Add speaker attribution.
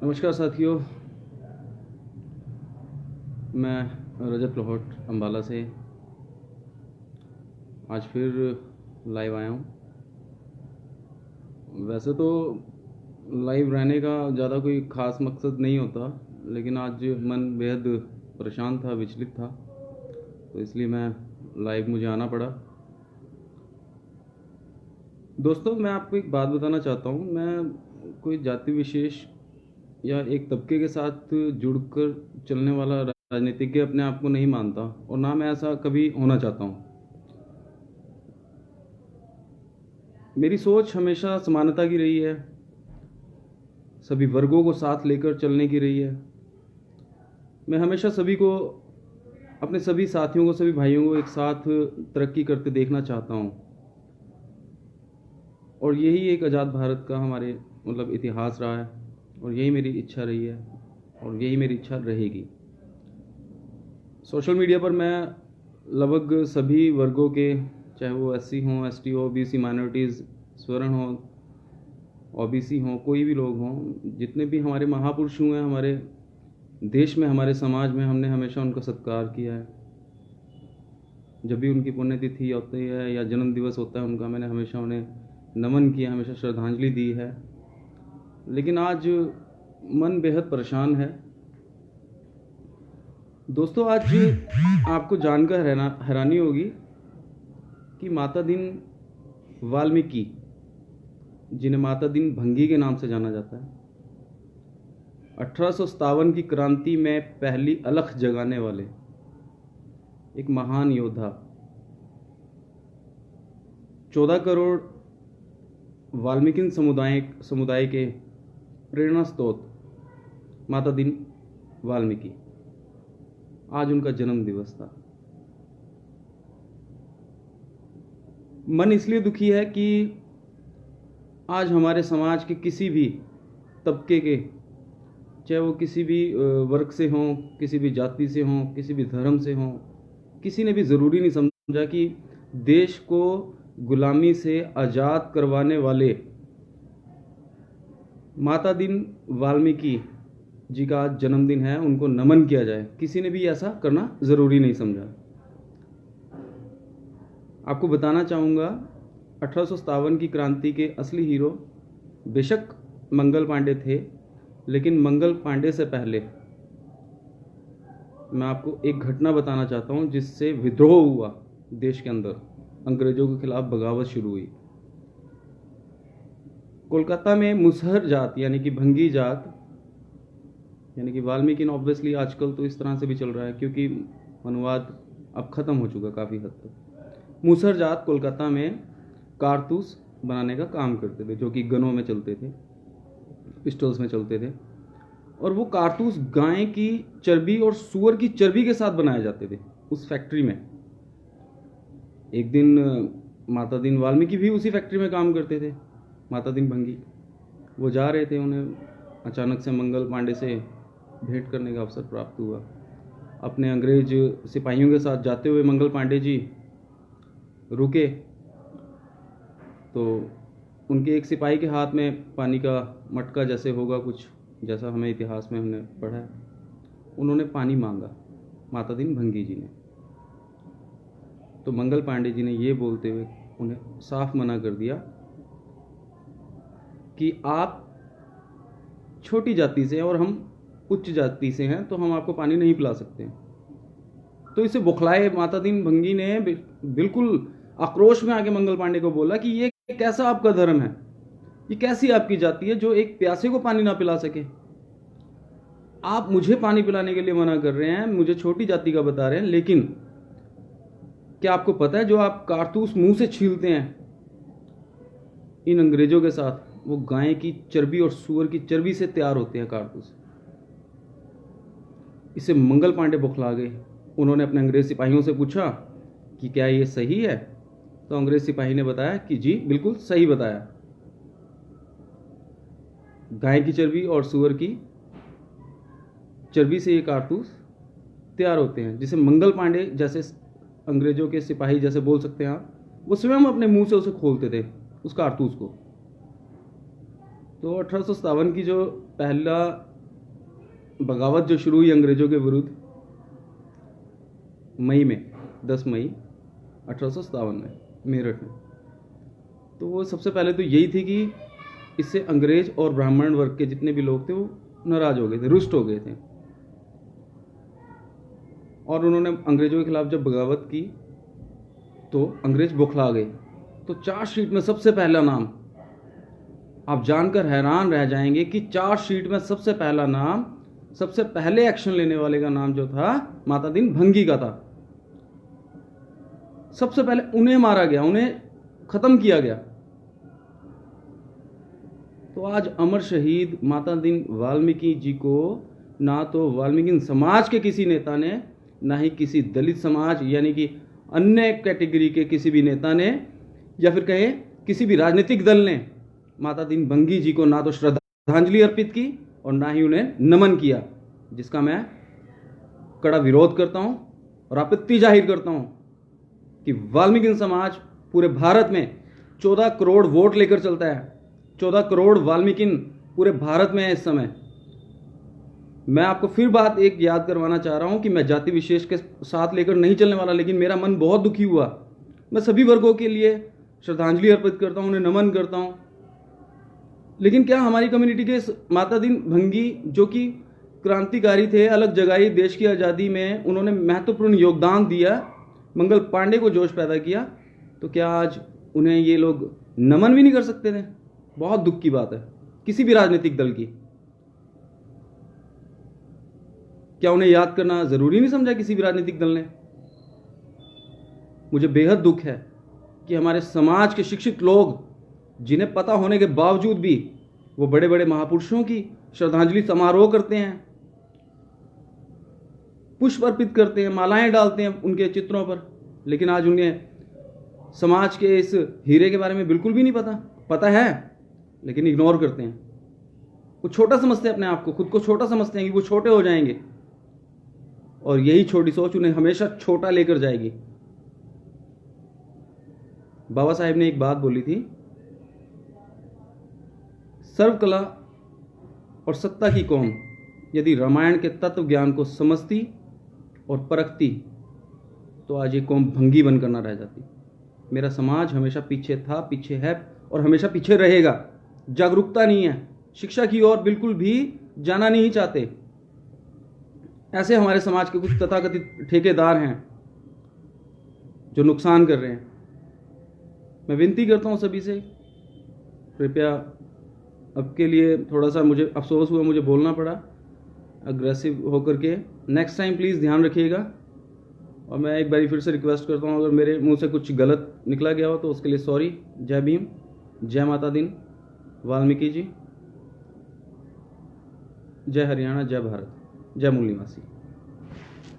Speaker 1: नमस्कार साथियों, मैं रजत लोहट अम्बाला से आज फिर लाइव आया हूँ। वैसे तो लाइव रहने का ज़्यादा कोई ख़ास मकसद नहीं होता, लेकिन आज मन बेहद परेशान था, विचलित था, तो इसलिए मैं लाइव मुझे आना पड़ा। दोस्तों, मैं आपको एक बात बताना चाहता हूँ। मैं कोई जाति विशेष या एक तबके के साथ जुड़कर चलने वाला राजनीतिज्ञ अपने आप को नहीं मानता, और ना मैं ऐसा कभी होना चाहता हूँ। मेरी सोच हमेशा समानता की रही है, सभी वर्गों को साथ लेकर चलने की रही है। मैं हमेशा सभी को, अपने सभी साथियों को, सभी भाइयों को एक साथ तरक्की करते देखना चाहता हूँ, और यही एक आज़ाद भारत का हमारे इतिहास रहा है, और यही मेरी इच्छा रही है, और यही मेरी इच्छा रहेगी। सोशल मीडिया पर मैं लगभग सभी वर्गों के, चाहे वो एससी हों, एसटी हो, बीसी माइनॉरिटीज़, स्वर्ण हो, ओबीसी हों, कोई भी लोग हों, जितने भी हमारे महापुरुष हुए हैं हमारे देश में, हमारे समाज में, हमने हमेशा उनका सत्कार किया है। जब भी उनकी पुण्यतिथि होती है या जन्म दिवस होता है उनका, मैंने हमेशा उन्हें नमन किया, हमेशा श्रद्धांजलि दी है। लेकिन आज मन बेहद परेशान है। दोस्तों, आज आपको जानकर हैरानी होगी कि माता दीन वाल्मीकि, जिन्हें माता दीन भंगी के नाम से जाना जाता है, 1857 की क्रांति में पहली अलख जगाने वाले एक महान योद्धा, 14 करोड़ वाल्मीकि समुदाय के प्रेरणा स्रोत माता दीन वाल्मीकि, आज उनका जन्म दिवस था। मन इसलिए दुखी है कि आज हमारे समाज के किसी भी तबके के, चाहे वो किसी भी वर्ग से हों, किसी भी जाति से हों, किसी भी धर्म से हों, किसी ने भी ज़रूरी नहीं समझा कि देश को गुलामी से आज़ाद करवाने वाले माता दीन वाल्मीकि जी का आज जन्मदिन है, उनको नमन किया जाए। किसी ने भी ऐसा करना ज़रूरी नहीं समझा। आपको बताना चाहूँगा, 1857 की क्रांति के असली हीरो बेशक मंगल पांडे थे, लेकिन मंगल पांडे से पहले मैं आपको एक घटना बताना चाहता हूँ जिससे विद्रोह हुआ देश के अंदर, अंग्रेजों के खिलाफ बगावत शुरू हुई। कोलकाता में मुसहर जात यानी कि भंगी जात, यानी कि वाल्मीकि, ऑब्वियसली आजकल तो इस तरह से भी चल रहा है क्योंकि अनुवाद अब ख़त्म हो चुका काफ़ी हद तक। मुसहर जात कोलकाता में कारतूस बनाने का काम करते थे, जो कि गनों में चलते थे, पिस्टल्स में चलते थे, और वो कारतूस गाय की चर्बी और सूअर की चर्बी के साथ बनाए जाते थे उस फैक्ट्री में। एक दिन माता दीन वाल्मीकि भी उसी फैक्ट्री में काम करते थे, माता दीन भंगी। वो जा रहे थे, उन्हें अचानक से मंगल पांडे से भेंट करने का अवसर प्राप्त हुआ। अपने अंग्रेज सिपाहियों के साथ जाते हुए मंगल पांडे जी रुके, तो उनके एक सिपाही के हाथ में पानी का मटका जैसे होगा कुछ, जैसा हमें इतिहास में हमने पढ़ा है, उन्होंने पानी मांगा माता दीन भंगी जी ने। तो मंगल पांडे जी ने ये बोलते हुए उन्हें साफ मना कर दिया कि आप छोटी जाति से हैं और हम उच्च जाति से हैं, तो हम आपको पानी नहीं पिला सकते। तो इसे बौखलाए माता दीन भंगी ने बिल्कुल आक्रोश में आके मंगल पांडे को बोला कि ये कैसा आपका धर्म है, ये कैसी आपकी जाति है जो एक प्यासे को पानी ना पिला सके। आप मुझे पानी पिलाने के लिए मना कर रहे हैं, मुझे छोटी जाति का बता रहे हैं, लेकिन क्या आपको पता है जो आप कारतूस मुंह से छीलते हैं इन अंग्रेजों के साथ, वो गाय की चर्बी और सूअर की चर्बी से तैयार होते हैं कारतूस। इसे मंगल पांडे बौखला गए। उन्होंने अपने अंग्रेज सिपाहियों से पूछा कि क्या ये सही है, तो अंग्रेज सिपाही ने बताया कि जी बिल्कुल सही बताया। गाय की चर्बी और सूअर की चर्बी से ये कारतूस तैयार होते हैं, जिसे मंगल पांडे जैसे अंग्रेजों के सिपाही जैसे बोल सकते हैं आप, वो स्वयं अपने मुंह से उसे खोलते थे उस कारतूस को। तो 1857 की जो पहला बगावत जो शुरू हुई अंग्रेज़ों के विरुद्ध मई में 10 मई 1857 में मेरठ में, तो वो सबसे पहले तो यही थी कि इससे अंग्रेज और ब्राह्मण वर्ग के जितने भी लोग थे वो नाराज हो गए थे, रुष्ट हो गए थे, और उन्होंने अंग्रेजों के खिलाफ जब बगावत की तो अंग्रेज बौखला गए। तो चार्जशीट में सबसे पहला नाम, आप जानकर हैरान रह जाएंगे कि चार्जशीट में सबसे पहला नाम, सबसे पहले एक्शन लेने वाले का नाम जो था माता दीन भंगी का था। सबसे पहले उन्हें मारा गया, उन्हें खत्म किया गया। तो आज अमर शहीद माता दीन वाल्मीकि जी को ना तो वाल्मीकि समाज के किसी नेता ने, ना ही किसी दलित समाज यानी कि अन्य कैटेगरी के किसी भी नेता ने, या फिर कहें किसी भी राजनीतिक दल ने माता दीन भंगी जी को ना तो श्रद्धांजलि अर्पित की और ना ही उन्हें नमन किया, जिसका मैं कड़ा विरोध करता हूं और आपत्ति जाहिर करता हूं कि वाल्मीकि समाज पूरे भारत में 14 करोड़ वोट लेकर चलता है। 14 करोड़ वाल्मीकि पूरे भारत में है इस समय। मैं आपको फिर बात एक याद करवाना चाह रहा हूं कि मैं जाति विशेष के साथ लेकर नहीं चलने वाला, लेकिन मेरा मन बहुत दुखी हुआ। मैं सभी वर्गों के लिए श्रद्धांजलि अर्पित करता हूं, उन्हें नमन करता हूं, लेकिन क्या हमारी कम्युनिटी के माता दीन भंगी जो कि क्रांतिकारी थे, अलग जगाई, देश की आज़ादी में उन्होंने महत्वपूर्ण योगदान दिया, मंगल पांडे को जोश पैदा किया, तो क्या आज उन्हें ये लोग नमन भी नहीं कर सकते थे? बहुत दुख की बात है किसी भी राजनीतिक दल की। क्या उन्हें याद करना जरूरी नहीं समझा किसी भी राजनीतिक दल ने? मुझे बेहद दुख है कि हमारे समाज के शिक्षित लोग, जिन्हें पता होने के बावजूद भी वो बड़े बड़े महापुरुषों की श्रद्धांजलि समारोह करते हैं, पुष्प अर्पित करते हैं, मालाएं डालते हैं उनके चित्रों पर, लेकिन आज उन्हें समाज के इस हीरे के बारे में बिल्कुल भी नहीं पता है, लेकिन इग्नोर करते हैं। वो छोटा समझते हैं अपने आप को, खुद को छोटा समझते हैं कि वो छोटे हो जाएंगे, और यही छोटी सोच उन्हें हमेशा छोटा लेकर जाएगी। बाबा साहेब ने एक बात बोली थी, सर्वकला और सत्ता की कौम यदि रामायण के तत्व ज्ञान को समझती और परखती तो आज ये कौम भंगी बनकर ना रह जाती। मेरा समाज हमेशा पीछे था, पीछे है और हमेशा पीछे रहेगा। जागरूकता नहीं है, शिक्षा की ओर बिल्कुल भी जाना नहीं चाहते। ऐसे हमारे समाज के कुछ तथाकथित ठेकेदार हैं जो नुकसान कर रहे हैं। मैं विनती करता हूं सभी से, कृपया, अब के लिए थोड़ा सा मुझे अफसोस हुआ, मुझे बोलना पड़ा अग्रेसिव होकर के। नेक्स्ट टाइम प्लीज़ ध्यान रखिएगा। और मैं एक बार फिर से रिक्वेस्ट करता हूँ, अगर मेरे मुंह से कुछ गलत निकला गया हो तो उसके लिए सॉरी। जय भीम, जय माता दीन वाल्मीकि जी, जय हरियाणा, जय भारत, जय मूल निवासी।